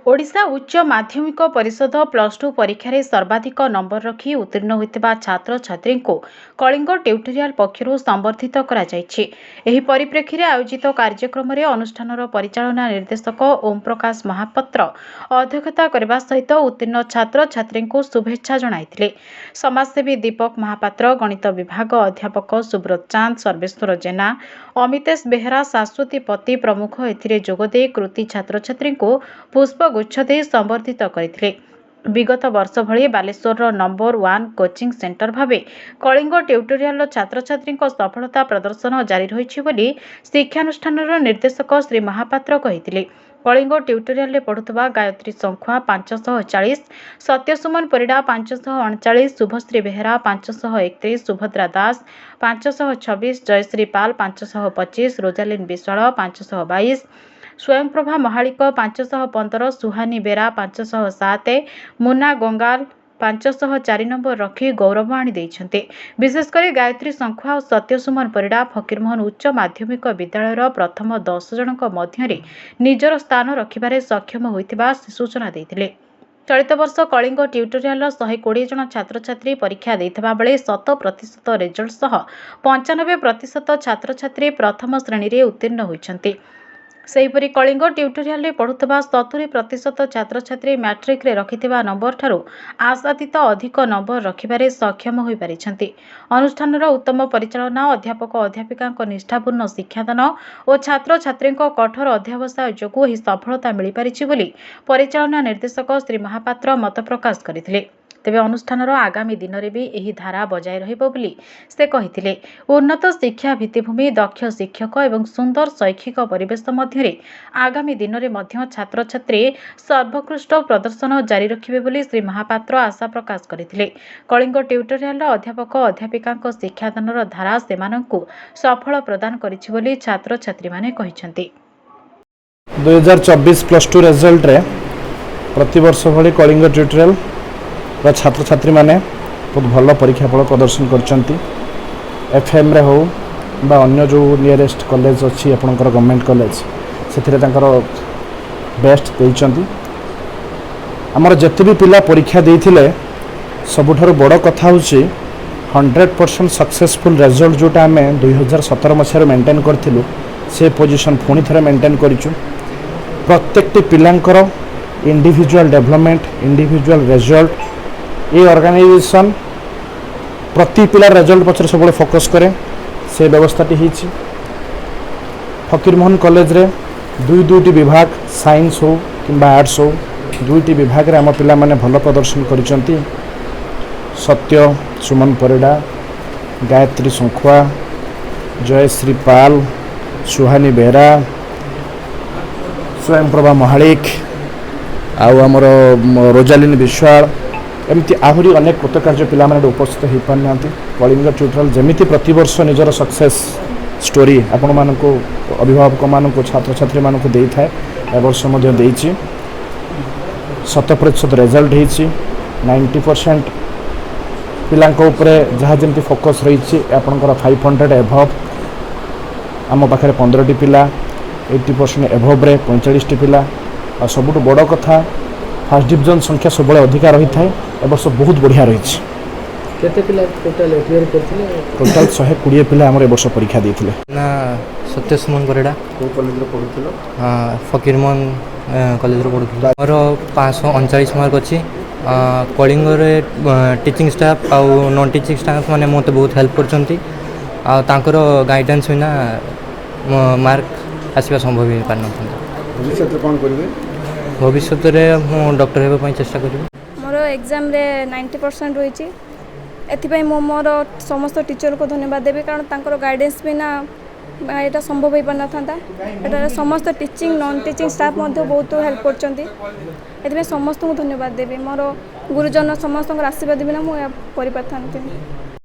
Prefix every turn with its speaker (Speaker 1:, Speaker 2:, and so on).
Speaker 1: ओडिशा उच्च माध्यमिक परिषद +2 परीक्षा सर्वाधिक नंबर रखी उत्तीर्ण होता छात्र छात्री को कलिंग ट्यूटोरियल पक्षर संबर्धित परिप्रेक्षी में आयोजित कार्यक्रम में अनुष्ठान परिचालना निर्देशक ओम प्रकाश महापात्र अध्यक्षता करने सहित उत्तीर्ण छात्र छात्री को शुभेच्छा जणाइथिले। समाजसेवी दीपक महापात्र, गणित विभाग अध्यापक सुब्रत चांद, सर्वेश्वर जेना, अमितेश बेहरा, शाश्वती पति प्रमुख एथिरे जोगदे कृति छात्र छात्री को पुष्पगुच्छ दे संबर्धित करथिले। विगत वर्ष भली बालेश्वर नंबर 1 कोचिंग सेंटर भावे कलिंग ट्यूटोरियल छात्र छात्री सफलता प्रदर्शन जारी रही बोली शिक्षानुष्ठान निर्देशक श्री महापात्र कहिथिले। कलिंग ट्यूटोरियल पढ़ुवा गायत्री संखुआ 540, सत्यसुमन परिडा 539, शुभश्री बेहरा 531, सुभद्रा दास 526, जयश्री पाल 525, रोजालिन विश्वाल 522, स्वयंप्रभा महालिक 515, सुहानी बेरा 507, मुन्ना गंगाल 504 नंबर रखी गौरव आनी देइछन्ते। विशेषकर गायत्री संखुआ और सत्यसुमन परिडा फकीरमोहन उच्च माध्यमिक विद्यालय प्रथम 10 जनक मध्यरे निजर स्थान रखिबारे सक्षम होइतिबा सूचना देइथिले। चलित वर्ष कलिंग ट्यूटोरियल 120 जन छात्र छात्री परीक्षा देइथिबा बेले 100% रिजल्ट सह 95% छात्र छात्री प्रथम श्रेणी रे उत्तीर्ण होइछन्ते। सेहीपरि कलिंग ट्यूटोरियल पढ़ुवा 70% छात्र छात्री मैट्रिक रे रखिथिबा नंबर ठारू आशातीत अधिक नंबर रखिबारे सक्षम होई पारिछन्ति। अनुष्ठान उत्तम परिचालना, अध्यापक अध्यापिका निष्ठापूर्ण शिक्षादान और छात्र छात्री कठोर अध्यावसाय जोगु ही सफलता मिल पारिछि बोली परिचालना निर्देशक श्री महापात्र मत प्रकाश करथिले। तेबे अनुष्ठान आगामी दिन में भी यही धारा बजाय रहिबो बोली से कहिथिले। उन्नत शिक्षा भित्तिभूमि, दक्ष शिक्षक एवं सुंदर शैक्षिक परिवेश मध्यरे आगामी दिन में मध्य छात्र छात्री सर्वोत्कृष्ट प्रदर्शन जारी रखिबे बोली श्री महापात्र आशा प्रकाश करथिले। कलिंग ट्यूटोरियल अध्यापक अध्यापिका शिक्षादानर धारा सेमानंकु सफल प्रदान करिछि बोली छात्र छात्री माने कहिसंति।
Speaker 2: 2024 +2 रिजल्ट रे प्रतिवर्ष भली कलिंग ट्यूटोरियल छात्र छात्री माने बहुत भल परीक्षा फल प्रदर्शन करचंती। एफएम रे हो बा अन्य जो नियरेस्ट कॉलेज अच्छी आपनकर गवर्नमेंट कॉलेज से बेस्ट देइचंती। हमर जत्ते भी पिला परीक्षा देइथिले सबुठार बड़ कथा होची 100% सक्सेसफुल रिजल्ट जोटा आम 2017 मसीह मेंटेन करथिलु से पोजीशन पुणी थरे मेंटेन करिचु। प्रत्येकटी पिलांकर इंडिविजुअल डेवलपमेंट, इंडिविजुअल रिजल्ट ये ऑर्गेनाइजेशन प्रति पिला रिजल्ट पछरे सब फोकस करे से व्यवस्थाटी होईछि। फकीरमोहन कॉलेज रे दुईटी विभाग साइंस हो कि आर्ट्स हो दुईटी विभाग रे आम पिला माने भल प्रदर्शन करिसंती। सत्य सुमन परिडा, गायत्री संखुआ, जयश्री पाल, सुहानी बेहरा, स्वयंप्रभा महालिक आउ आमर रोजालिन विश्वाल एमती आहरी अनेक कृतकार्य पिला माने उपस्थित हो पारि नांती। कलिंग ट्यूटोरियल जमिति प्रतिवर्ष निजर सक्सेस स्टोरी आपण मानको अभिभावक मानको छात्र छात्री मानको देई थाए ए वर्ष मध्ये देइछि। 100% रिजल्ट हेछि। 90% पिलांको ऊपर जहाँ जमती फोकस रही आपनकर 500 एभव आम पाखे 15 टी पिला 80% एभव रे 45 टी पिला और सबुठ बड़ कथा फर्स्ट डिवीजन संख्या सब अधिका रही थाए ए वर्ष बहुत बढ़िया रही।
Speaker 3: केते पिला टोटल क्लियर करथिले?
Speaker 2: टोटल 120 पिला हमर ए वर्ष परीक्षा देथिले।
Speaker 3: ना सत्यसुमन परिडा
Speaker 2: को कॉलेज रो पढुथिलो?
Speaker 3: हां फकीरमोहन कॉलेज रो पढुथिलो। और 539 मार्क अछि। कलिंग रे टीचिंग स्टाफ आ नॉन टीचिंग स्टाफ माने मते बहुत हेल्प करचंती आ तांकर गाइडेंस बिना मार्क आसीबा संभव हे पारन।
Speaker 2: भविष्य में कोन करिवे?
Speaker 3: भविष्य में डॉक्टर हेबा पई चेष्टा करिवे।
Speaker 4: मोर एग्जाम रे 90% रही एथिपाई मोर समस्त टीचर को धन्यवाद देवी कारण तांकर गाइडेंस बिना यहाँ संभव हो पार था। यहाँ समस्त टीचिंग नॉन टीचिंग स्टाफ बहुत हेल्प कर समस्त को धन्यवाद देवी। मोर गुरुजन समस्त आशीर्वाद बिना मुझे कर।